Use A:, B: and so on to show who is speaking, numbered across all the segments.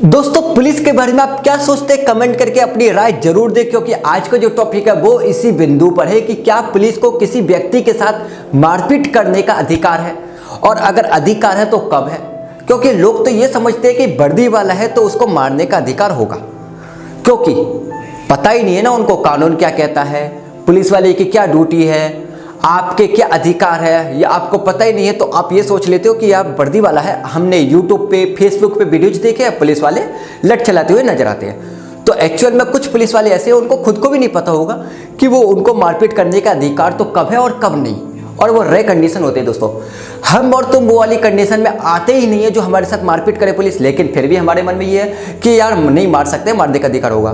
A: दोस्तों पुलिस के बारे में आप क्या सोचते हैं कमेंट करके अपनी राय जरूर दें, क्योंकि आज का जो टॉपिक है वो इसी बिंदु पर है कि क्या पुलिस को किसी व्यक्ति के साथ मारपीट करने का अधिकार है, और अगर अधिकार है तो कब है। क्योंकि लोग तो ये समझते हैं कि वर्दी वाला है तो उसको मारने का अधिकार होगा, क्योंकि पता ही नहीं है ना उनको कानून क्या कहता है, पुलिस वाले की क्या ड्यूटी है, आपके क्या अधिकार है, या आपको पता ही नहीं है तो आप ये सोच लेते हो कि आप वर्दी वाला है। हमने यूट्यूब पे फेसबुक पे वीडियोज देखे हैं, पुलिस वाले लट चलाते हुए नजर आते हैं। तो एक्चुअल में कुछ पुलिस वाले ऐसे हैं उनको खुद को भी नहीं पता होगा कि वो उनको मारपीट करने का अधिकार तो कब है और कब नहीं, और वो रेयर कंडीशन होते हैं। दोस्तों हम और तुम वो वाली कंडीशन में आते ही नहीं है जो हमारे साथ मारपीट करे पुलिस, लेकिन फिर भी हमारे मन में ये है कि यार नहीं मार सकते, मारने का अधिकार होगा।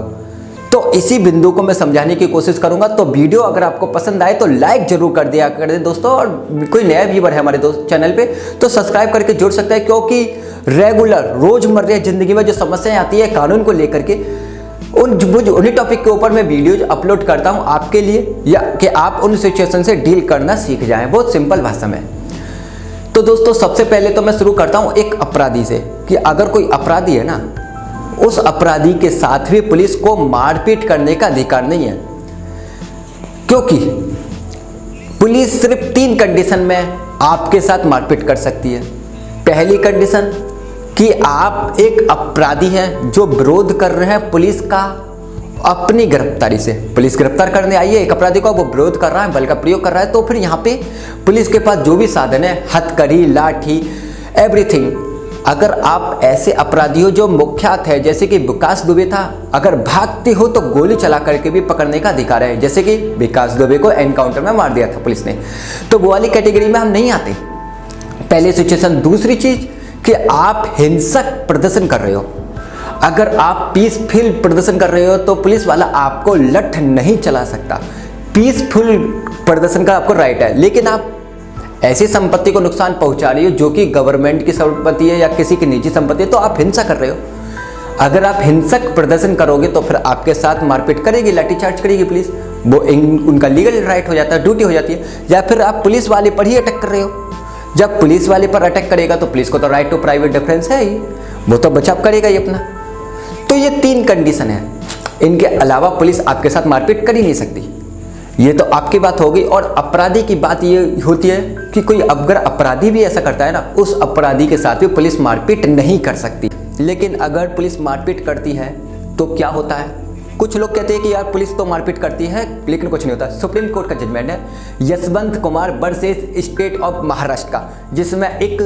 A: तो इसी बिंदु को मैं समझाने की कोशिश करूंगा। तो वीडियो अगर आपको पसंद आए तो लाइक जरूर कर दिया कर दे दोस्तों, और कोई नया व्यूअर है हमारे दोस्त चैनल पे तो सब्सक्राइब करके जुड़ सकता है, क्योंकि रेगुलर रोजमर्रा जिंदगी में जो समस्याएं आती है कानून को लेकर के उन्हीं टॉपिक के ऊपर मैं वीडियोज अपलोड करता हूं आपके लिए, या कि आप उन सिचुएशन से डील करना सीख जाएं, बहुत सिंपल भाषा में। तो दोस्तों सबसे पहले तो मैं शुरू करता हूं एक अपराधी से, कि अगर कोई अपराधी है ना, उस अपराधी के साथ भी पुलिस को मारपीट करने का अधिकार नहीं है। क्योंकि पुलिस सिर्फ 3 कंडीशन में आपके साथ मारपीट कर सकती है। पहली कंडीशन कि आप एक अपराधी हैं जो विरोध कर रहे हैं पुलिस का अपनी गिरफ्तारी से। पुलिस गिरफ्तार करने आई है एक अपराधी को, वो विरोध कर रहा है, बल का प्रयोग कर रहा है, तो फिर यहाँ पे पुलिस के पास जो भी साधन है, हथकड़ी, लाठी, एवरीथिंग, अगर आप ऐसे अपराधी हो जो मुख्यात है, जैसे कि विकास दुबे था, अगर भागते हो तो गोली चला करके भी पकड़ने का अधिकार है, जैसे कि विकास दुबे को एनकाउंटर में मार दिया था पुलिस ने, तो वो वाली कैटेगरी में हम नहीं आते। पहली सिचुएशन। दूसरी चीज कि आप हिंसक प्रदर्शन कर रहे हो, अगर आप पीसफुल प्रदर्शन कर रहे हो तो पुलिस वाला आपको लठ नहीं चला सकता। पीसफुल प्रदर्शन का आपको राइट है, लेकिन आप ऐसी संपत्ति को नुकसान पहुंचा रही हो जो कि गवर्नमेंट की संपत्ति है या किसी की निजी संपत्ति है, तो आप हिंसा कर रहे हो। अगर आप हिंसक प्रदर्शन करोगे तो फिर आपके साथ मारपीट करेगी, लाठीचार्ज करेगी पुलिस, वो उनका लीगल राइट हो जाता है, ड्यूटी हो जाती है। या फिर आप पुलिस वाले पर ही अटैक कर रहे हो, जब पुलिस वाले पर अटैक करेगा तो पुलिस को तो राइट टू प्राइवेट डिफेंस है ही, वो तो बचाव करेगा ही अपना। तो ये 3 कंडीशन है, इनके अलावा पुलिस आपके साथ मारपीट कर ही नहीं सकती। ये तो आपकी बात होगी। और अपराधी की बात ये होती है कि कोई अगर अपराधी भी ऐसा करता है ना, उस अपराधी के साथ भी पुलिस मारपीट नहीं कर सकती। लेकिन अगर पुलिस मारपीट करती है तो क्या होता है? कुछ लोग कहते हैं कि यार पुलिस तो मारपीट करती है, लेकिन कुछ नहीं होता। सुप्रीम कोर्ट का जजमेंट है Yashwant Kumar versus state of Maharashtra का, जिसमें एक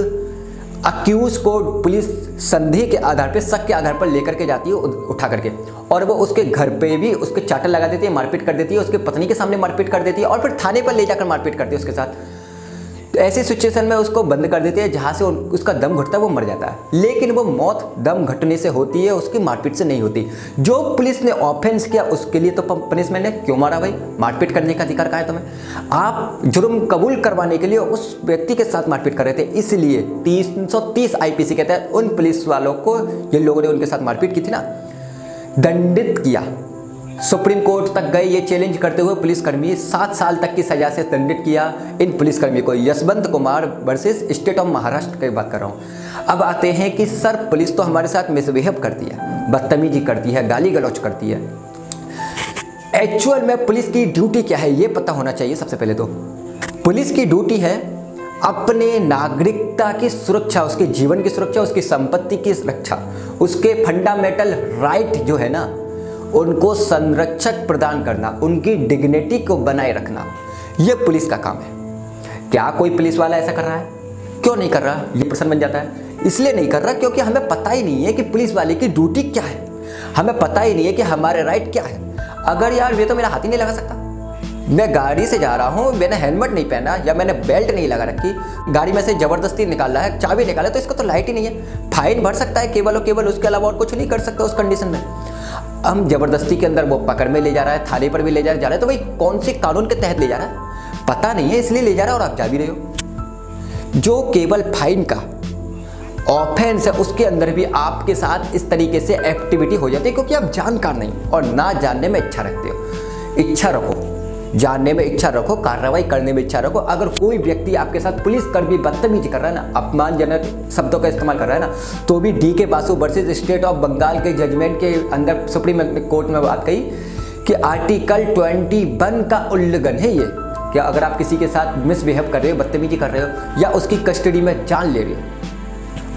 A: अक्यूज को पुलिस संदेह के आधार पे, शक के आधार पर लेकर के जाती है उठा करके, और वो उसके घर पे भी उसके चाटल लगा देती है, मारपीट कर देती है, उसके पत्नी के सामने मारपीट कर देती है, और फिर थाने पर ले जाकर मारपीट करती है उसके साथ। तो ऐसी सिचुएशन में उसको बंद कर देती है, जहाँ से उसका दम घुटता है, वो मर जाता है। लेकिन वो मौत दम घुटने से होती है, उसकी मारपीट से नहीं होती। जो पुलिस ने ऑफेंस किया उसके लिए तो पनिशमेंट है। क्यों मारा भाई? मारपीट करने का अधिकार कहाँ है तुम्हें? आप जुर्म कबूल करवाने के लिए उस व्यक्ति के साथ मारपीट कर रहे थे, इसलिए 330 IPC कहता है उन पुलिस वालों को, जिन लोगों ने उनके साथ मारपीट की थी ना, दंडित किया। सुप्रीम कोर्ट तक गए ये चैलेंज करते हुए पुलिसकर्मी, 7 साल तक की सजा से दंडित किया इन पुलिसकर्मी को। Yashwant Kumar versus state of Maharashtra की बात कर रहा हूँ। अब आते हैं कि सर पुलिस तो हमारे साथ मिसबिहेव करती है, बदतमीजी करती है, गाली गलौज करती है। एक्चुअल में पुलिस की ड्यूटी क्या है ये पता होना चाहिए। सबसे पहले तो पुलिस की ड्यूटी है अपने नागरिकता की सुरक्षा, उसके जीवन की सुरक्षा, उसकी संपत्ति की रक्षा, उसके फंडामेंटल राइट जो है ना उनको संरक्षक प्रदान करना, उनकी डिग्निटी को बनाए रखना, यह पुलिस का काम है। क्या कोई पुलिस वाला ऐसा कर रहा है? क्यों नहीं कर रहा? ये प्रश्न बन जाता है। इसलिए नहीं कर रहा क्योंकि हमें पता ही नहीं है कि पुलिस वाले की ड्यूटी क्या है, हमें पता ही नहीं है कि हमारे राइट क्या है। अगर यार ये तो मेरा हाथ ही नहीं लगा सकता, मैं गाड़ी से जा रहा हूँ, मैंने हेलमेट नहीं पहना या मैंने बेल्ट नहीं लगा रखी, गाड़ी में से जबरदस्ती निकाल रहा है, चाबी निकाला, तो इसका तो लाइट ही नहीं है। फाइन भर सकता है केवल और केवल, उसके अलावा और कुछ नहीं कर सकता उस कंडीशन में। हम जबरदस्ती के अंदर वो पकड़ में ले जा रहा है, थाने पर भी ले जा रहा है, तो भाई कौन से कानून के तहत ले जा रहा है पता नहीं है, इसलिए ले जा रहा है, और आप जा भी रहे हो। जो केवल फाइन का ऑफेंस है उसके अंदर भी आपके साथ इस तरीके से एक्टिविटी हो जाती है, क्योंकि आप जानकार नहीं और ना जानने में इच्छा रखते हो। इच्छा रखो, जानने में इच्छा रखो, कार्रवाई करने में इच्छा रखो। अगर कोई व्यक्ति आपके साथ पुलिसकर्मी बदतमीजी कर रहा है ना, अपमानजनक शब्दों का इस्तेमाल कर रहा है ना, तो भी D K Basu versus state of Bengal के जजमेंट के अंदर सुप्रीम कोर्ट में बात कही कि आर्टिकल 21 का उल्लंघन है ये, कि अगर आप किसी के साथ मिसबिहेव कर रहे हो, बदतमीजी कर रहे हो या उसकी कस्टडी में जान ले रहे हो,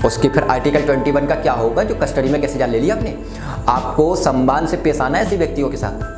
A: उसकी फिर आर्टिकल 21 का क्या होगा, जो कस्टडी में कैसे जान ले लिया आपने। आपको सम्मान से पेश आना है ऐसे व्यक्तियों के साथ।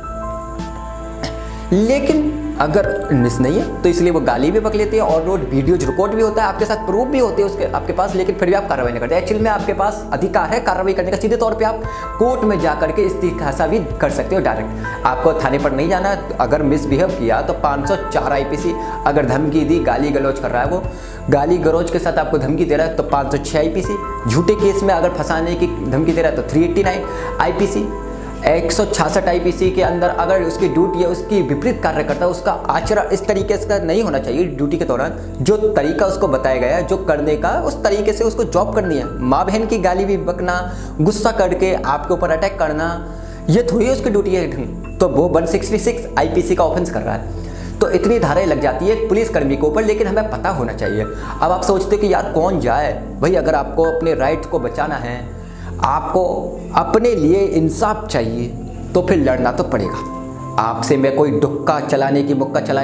A: लेकिन अगर मिस नहीं है तो इसलिए वो गाली भी बक लेते हैं और वो वीडियोज रिकॉर्ड भी होता है, आपके साथ प्रूफ भी होते हैं उसके आपके पास, लेकिन फिर भी आप कार्रवाई नहीं करते। एक्चुअली में आपके पास अधिकार है कार्रवाई करने का, सीधे तौर पे आप कोर्ट में जा करके इस्तीगासा भी कर सकते हो डायरेक्ट। आपको थाने पर नहीं जाना। अगर मिसबिहेव किया तो 504 IPC, अगर धमकी दी, गाली गलौज कर रहा है वो, गाली गलौज के साथ आपको धमकी दे रहा है तो 506 IPC, झूठे केस में अगर फंसाने की धमकी दे रहा है तो 389 IPC, 166 IPC के अंदर अगर उसकी ड्यूटी है, उसकी विपरीत कार्य करता है, उसका आचरण इस तरीके से नहीं होना चाहिए ड्यूटी के दौरान, जो तरीका उसको बताया गया है जो करने का, उस तरीके से उसको जॉब करनी है। माँ बहन की गाली भी बकना, गुस्सा करके आपके ऊपर अटैक करना, ये थोड़ी उसकी ड्यूटी है, तो वो 166 IPC का ऑफेंस कर रहा है। तो इतनी धाराएं लग जाती है पुलिसकर्मी के ऊपर, लेकिन हमें पता होना चाहिए। अब आप सोचते कि यार कौन जाए भाई, अगर आपको अपने राइट को बचाना है, आपको अपने लिए इंसाफ चाहिए, तो फिर लड़ना तो पड़ेगा। आपसे मैं कोई मुक्का चलाने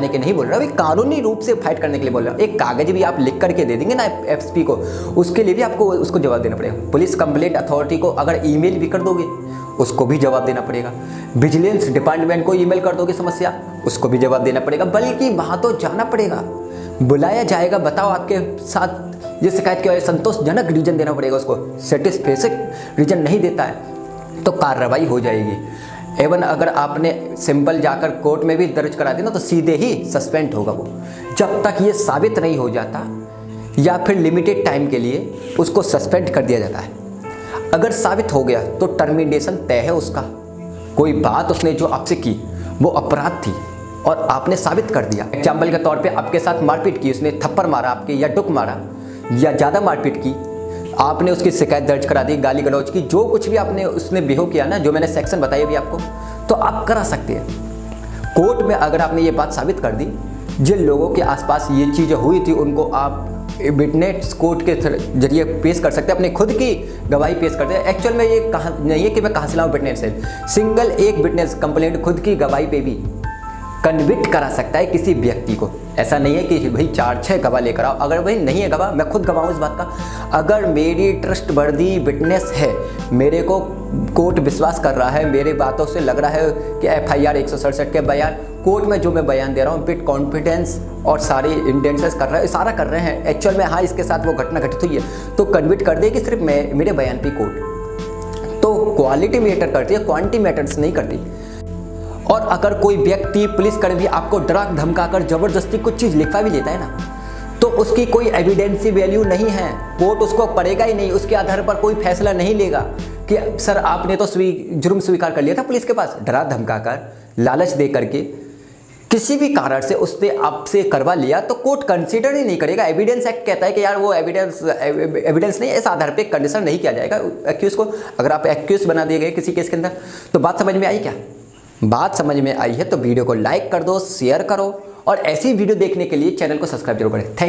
A: के नहीं बोल रहा, भाई कानूनी रूप से फाइट करने के लिए बोल रहा हूँ। एक कागज भी आप लिख करके दे देंगे ना FSP को, उसके लिए भी आपको उसको जवाब देना पड़ेगा। पुलिस कंप्लेंट अथॉरिटी को अगर ईमेल भी कर दोगे, उसको भी जवाब देना पड़ेगा। विजिलेंस डिपार्टमेंट को ईमेल कर दोगे समस्या, उसको भी जवाब देना पड़ेगा। बल्कि वहाँ तो जाना पड़ेगा, बुलाया जाएगा, बताओ आपके साथ ये शिकायत क्यों है, संतोषजनक रीजन देना पड़ेगा उसको। सेटिस्फैक्टरी रीजन नहीं देता है तो कार्रवाई हो जाएगी। एवं अगर आपने सिंपल जाकर कोर्ट में भी दर्ज करा दी ना, तो सीधे ही सस्पेंड होगा वो, जब तक ये साबित नहीं हो जाता, या फिर लिमिटेड टाइम के लिए उसको सस्पेंड कर दिया जाता है। अगर साबित हो गया तो टर्मिनेशन तय है उसका। कोई बात उसने जो आपसे की वो अपराध थी और आपने साबित कर दिया। एग्जाम्पल के तौर पे आपके साथ मारपीट की, उसने थप्पड़ मारा आपके या डुक मारा या ज़्यादा मारपीट की, आपने उसकी शिकायत दर्ज करा दी, गाली गलौज की, जो कुछ भी आपने उसने बिहेव किया ना, जो मैंने सेक्शन बताया भी आपको, तो आप करा सकते हैं। कोर्ट में अगर आपने ये बात साबित कर दी, जिन लोगों के आसपास ये चीज़ें हुई थी उनको आप विटनेस कोर्ट के जरिए पेश कर सकते हैं, अपने खुद की गवाही पेश करते हैं। एक्चुअल में ये कहाँ नहीं है कि मैं कहाँ से लाऊं विटनेस है, सिंगल एक विटनेस कंप्लेंट खुद की गवाही पे भी कन्विक्ट करा सकता है किसी व्यक्ति को। ऐसा नहीं है कि भाई 4-6 गवाह लेकर आओ, अगर भाई नहीं है गवाह, मैं खुद गवाह हूँ इस बात का। अगर मेरी ट्रस्टवर्दी विटनेस है, मेरे को कोर्ट विश्वास कर रहा है, मेरे बातों से लग रहा है कि FIR 167 के बयान, कोर्ट में जो मैं बयान दे रहा हूँ विद कॉन्फिडेंस और सारे इंटेंशंस कर रहा है, इशारा कर रहे हैं एक्चुअल में, हाँ इसके साथ वो घटना घटित हुई है, तो कन्विक्ट कर दे कि सिर्फ मेरे बयान पे कोर्ट। तो क्वालिटी मैटर करती है, क्वांटिटी मैटर्स नहीं करती। और अगर कोई व्यक्ति पुलिसकर्मी आपको डरा धमकाकर जबरदस्ती कुछ चीज़ लिखवा भी लेता है ना, तो उसकी कोई एविडेंसी वैल्यू नहीं है, कोर्ट उसको पढ़ेगा ही नहीं, उसके आधार पर कोई फैसला नहीं लेगा कि सर आपने तो जुर्म स्वीकार कर लिया था पुलिस के पास, डरा धमकाकर, लालच दे करके, किसी भी कारण से उसने आपसे करवा लिया, तो कोर्ट कंसीडर ही नहीं करेगा। एविडेंस एक्ट कहता है कि यार वो एविडेंस नहीं, इस आधार पे कंडीशन नहीं किया जाएगा एक्यूज को। अगर आप एक्यूज बना दिए गए किसी केस के अंदर, तो बात समझ में आई क्या? बात समझ में आई है तो वीडियो को लाइक कर दो, शेयर करो, और ऐसी वीडियो देखने के लिए चैनल को सब्सक्राइब जरूर करें। थैंक